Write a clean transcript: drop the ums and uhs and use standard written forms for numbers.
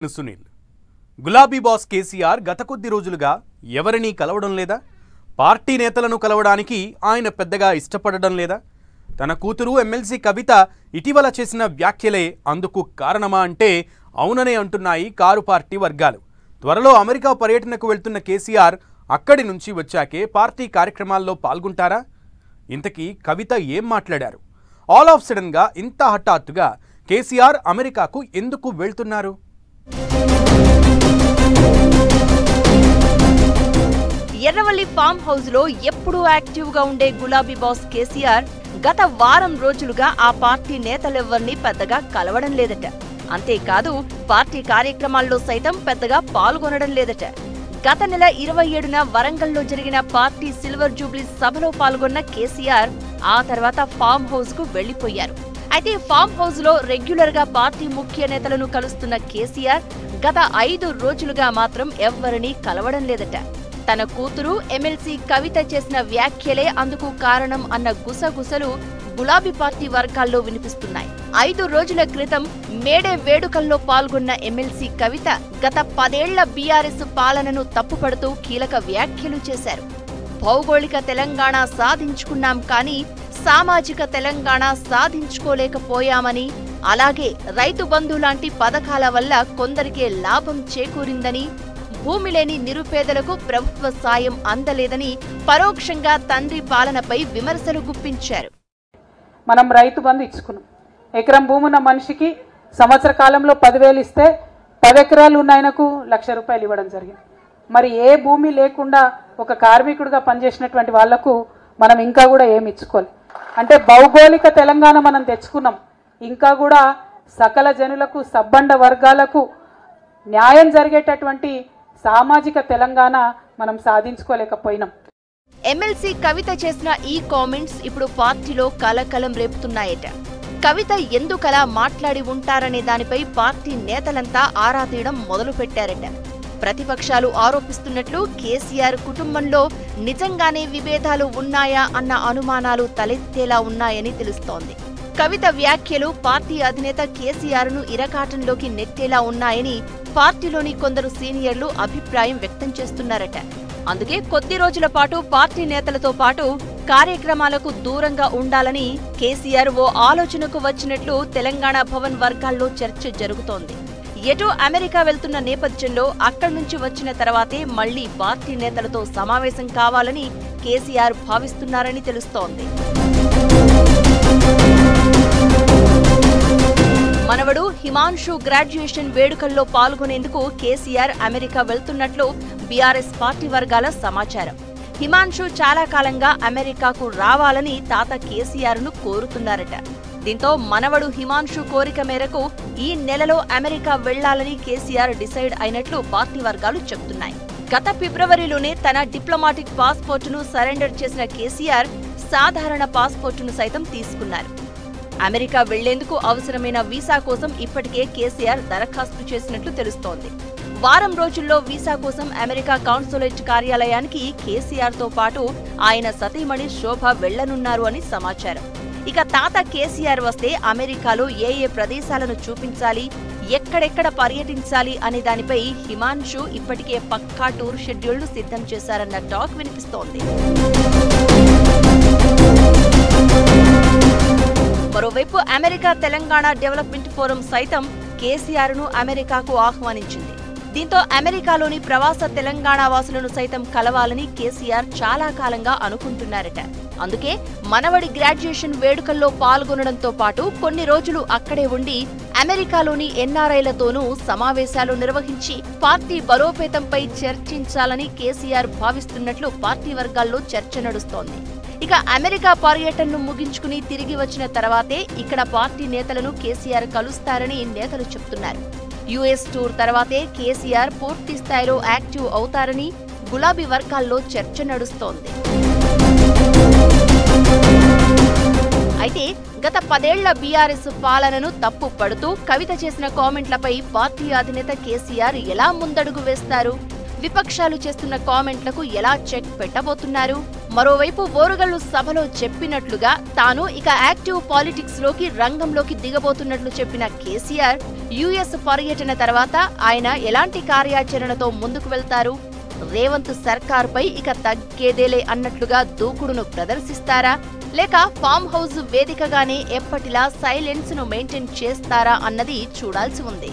సునీల్ గులాబీ బాస్ కేసీఆర్ గత కొద్ది రోజులుగా ఎవరిని కలవడం లేదా? పార్టీ నేతలను కలవడానికి ఆయన పెద్దగా ఇష్టపడడం లేదా? తన కూతురు ఎమ్మెల్సీ కవిత ఇటీవల చేసిన వ్యాఖ్యలే అందుకు కారణమా అంటే అవుననే అంటున్నాయి కారు పార్టీ వర్గాలు. త్వరలో అమెరికా పర్యటనకు వెళ్తున్న కేసీఆర్ అక్కడి నుంచి వచ్చాకే పార్టీ కార్యక్రమాల్లో పాల్గొంటారా? ఇంతకీ కవిత ఏం మాట్లాడారు? ఆల్ ఆఫ్ సడన్ గా ఇంత హఠాత్తుగా కేసీఆర్ అమెరికాకు ఎందుకు వెళ్తున్నారు? ఎర్రవల్లి ఫామ్ హౌస్ లో ఎప్పుడూ యాక్టివ్ గా ఉండే గులాబీ బాస్ కేసీఆర్ గత వారం రోజులుగా ఆ పార్టీ నేతలెవ్వరినీ పెద్దగా కలవడం లేదట. అంతేకాదు పార్టీ కార్యక్రమాల్లో సైతం పెద్దగా పాల్గొనడం లేదట. గత నెల 27న వరంగల్లో జరిగిన పార్టీ సిల్వర్ జూబ్లీ సభలో పాల్గొన్న కేసీఆర్ ఆ తర్వాత ఫామ్ హౌస్ కు వెళ్లిపోయారు. అయితే ఫామ్ హౌస్ లో రెగ్యులర్ గా పార్టీ ముఖ్య నేతలను కలుస్తున్న కేసీఆర్ గత 5 రోజులుగా మాత్రం ఎవ్వరినీ కలవడం లేదట. తన కూతురు ఎమ్మెల్సీ కవిత చేసిన వ్యాఖ్యలే అందుకు కారణం అన్న గుసగుసలు గులాబీ పార్టీ వర్గాల్లో వినిపిస్తున్నాయి. 5 రోజుల క్రితం మేడే వేడుకల్లో పాల్గొన్న ఎమ్మెల్సీ కవిత గత 10 ఏళ్ల బీఆర్ఎస్ పాలనను తప్పుపడుతూ కీలక వ్యాఖ్యలు చేశారు. భౌగోళిక తెలంగాణ సాధించుకున్నాం కానీ సామాజిక తెలంగాణ సాధించుకోలేకపోయామని, అలాగే రైతు బంధు లాంటి పథకాల వల్ల కొందరికే లాభం చేకూరిందని, భూమి లేని నిరుపేదలకు ప్రభుత్వ సాయం అందలేదని పరోక్షంగా తండ్రి పాలనపై విమర్శలు గుప్పించారు. మనం రైతు బంధు ఇచ్చుకున్నాం. ఎకరం భూమి ఉన్న మనిషికి సంవత్సర కాలంలో 10,000 ఇస్తే 10 ఎకరాలు ఉన్న ఆయనకు 1,00,000 రూపాయలు ఇవ్వడం జరిగింది. మరి ఏ భూమి లేకుండా ఒక కార్మికుడిగా పనిచేసినటువంటి వాళ్లకు మనం ఇంకా కూడా ఏమి ఇచ్చుకోవాలి అంటే భౌగోళిక తెలంగాణ మనం తెచ్చుకున్నాం. ఇంకా కూడా సకల జనులకు సబ్బండ వర్గాలకు న్యాయం జరిగేటటువంటి సామాజిక తెలంగాణ మనం సాధించుకోలేకపోయినాం. ఎమ్మెల్సీ కవిత చేసిన ఈ కామెంట్స్ ఇప్పుడు పార్టీలో కలకలం రేపుతున్నాయట. కవిత ఎందుకలా మాట్లాడి ఉంటారనే దానిపై పార్టీ నేతలంతా ఆరా తీయడం మొదలుపెట్టారట. ప్రతిపక్షాలు ఆరోపిస్తున్నట్లు కేసీఆర్ కుటుంబంలో నిజంగానే విభేదాలు ఉన్నాయా అన్న అనుమానాలు తలెత్తేలా ఉన్నాయని తెలుస్తోంది. కవిత వ్యాఖ్యలు పార్టీ అధినేత కేసీఆర్ను ఇరకాటంలోకి నెట్టేలా ఉన్నాయని పార్టీలోని కొందరు సీనియర్లు అభిప్రాయం వ్యక్తం చేస్తున్నారట. అందుకే కొద్ది రోజుల పాటు పార్టీ నేతలతో పాటు కార్యక్రమాలకు దూరంగా ఉండాలని కేసీఆర్ ఓ ఆలోచనకు వచ్చినట్లు తెలంగాణ భవన్ వర్గాల్లో చర్చ జరుగుతోంది. ఎటో అమెరికా వెళ్తున్న నేపథ్యంలో అక్కడి నుంచి వచ్చిన తర్వాతే మళ్లీ పార్టీ నేతలతో సమావేశం కావాలని కేసీఆర్ భావిస్తున్నారని తెలుస్తోంది. మనవడు హిమాన్షు గ్రాడ్యుయేషన్ వేడుకల్లో పాల్గొనేందుకు కేసీఆర్ అమెరికా వెళ్తున్నట్లు బీఆర్ఎస్ పార్టీ వర్గాల సమాచారం. హిమాన్షు చాలా కాలంగా అమెరికాకు రావాలని తాత కేసీఆర్ను కోరుతున్నారట. దీంతో మనవడు హిమాన్షు కోరిక మేరకు ఈ నెలలో అమెరికా వెళ్లాలని కేసీఆర్ డిసైడ్ అయినట్లు పార్టీ వర్గాలు చెబుతున్నాయి. గత ఫిబ్రవరిలోనే తన డిప్లొమాటిక్ పాస్పోర్టును సరెండర్ చేసిన కేసీఆర్ సాధారణ పాస్పోర్టును సైతం తీసుకున్నారు. అమెరికా వెళ్లేందుకు అవసరమైన వీసా కోసం ఇప్పటికే కేసీఆర్ దరఖాస్తు చేసినట్లు తెలుస్తోంది. వారం రోజుల్లో వీసా కోసం అమెరికా కాన్సులేట్ కార్యాలయానికి కేసీఆర్ తో పాటు ఆయన సతీమణి శోభ వెళ్లనున్నారు అని సమాచారం. ఇక తాత కేసీఆర్ వస్తే అమెరికాలో ఏ ఏ ప్రదేశాలను చూపించాలి, ఎక్కడెక్కడ పర్యటించాలి అనే దానిపై హిమాన్షు ఇప్పటికే పక్కా టూర్ షెడ్యూల్ను సిద్ధం చేశారన్న టాక్ వినిపిస్తోంది. మరోవైపు అమెరికా తెలంగాణ డెవలప్మెంట్ ఫోరం సైతం కేసీఆర్ను అమెరికాకు ఆహ్వానించింది. దీంతో అమెరికాలోని ప్రవాస తెలంగాణ వాసులను సైతం కలవాలని కేసీఆర్ చాలా కాలంగా అనుకుంటున్నారట. అందుకే మనవడి గ్రాడ్యుయేషన్ వేడుకల్లో పాల్గొనడంతో పాటు కొన్ని రోజులు అక్కడే ఉండి అమెరికాలోని ఎన్ఆర్ఐలతోనూ సమావేశాలు నిర్వహించి పార్టీ బలోపేతంపై చర్చించాలని కేసీఆర్ భావిస్తున్నట్లు పార్టీ వర్గాల్లో చర్చ నడుస్తోంది. ఇక అమెరికా పర్యటనను ముగించుకుని తిరిగి వచ్చిన తర్వాతే ఇక్కడ పార్టీ నేతలను కేసీఆర్ కలుస్తారని నేతలు చెబుతున్నారు. యుఎస్ టూర్ తర్వాతే కేసీఆర్ పూర్తి స్థాయిలో యాక్టివ్ అవుతారని గులాబీ వర్గాల్లో చర్చ నడుస్తోంది. అయితే గత 10 ఏళ్ల బీఆర్ఎస్ పాలనను తప్పు పడుతూ కవిత చేసిన కామెంట్లపై పార్టీ అధినేత కేసీఆర్ ఎలా ముందడుగు వేస్తారు? విపక్షాలు చేస్తున్న కామెంట్లకు ఎలా చెక్ పెట్టబోతున్నారు? మరోవైపు ఓరుగల్లు సభలో చెప్పినట్లుగా తాను ఇక యాక్టివ్ పాలిటిక్స్ లోకి రంగంలోకి దిగబోతున్నట్లు చెప్పిన కేసీఆర్ యుఎస్ పర్యటన తర్వాత ఆయన ఎలాంటి కార్యాచరణతో ముందుకు వెళ్తారు? రేవంత్ సర్కార్పై ఇక తగ్గేదేలే అన్నట్లుగా దూకుడును ప్రదర్శిస్తారా, లేక ఫామ్ హౌస్ వేదికగానే ఎప్పటిలా సైలెన్స్ ను మెయింటైన్ చేస్తారా అన్నది చూడాల్సి ఉంది.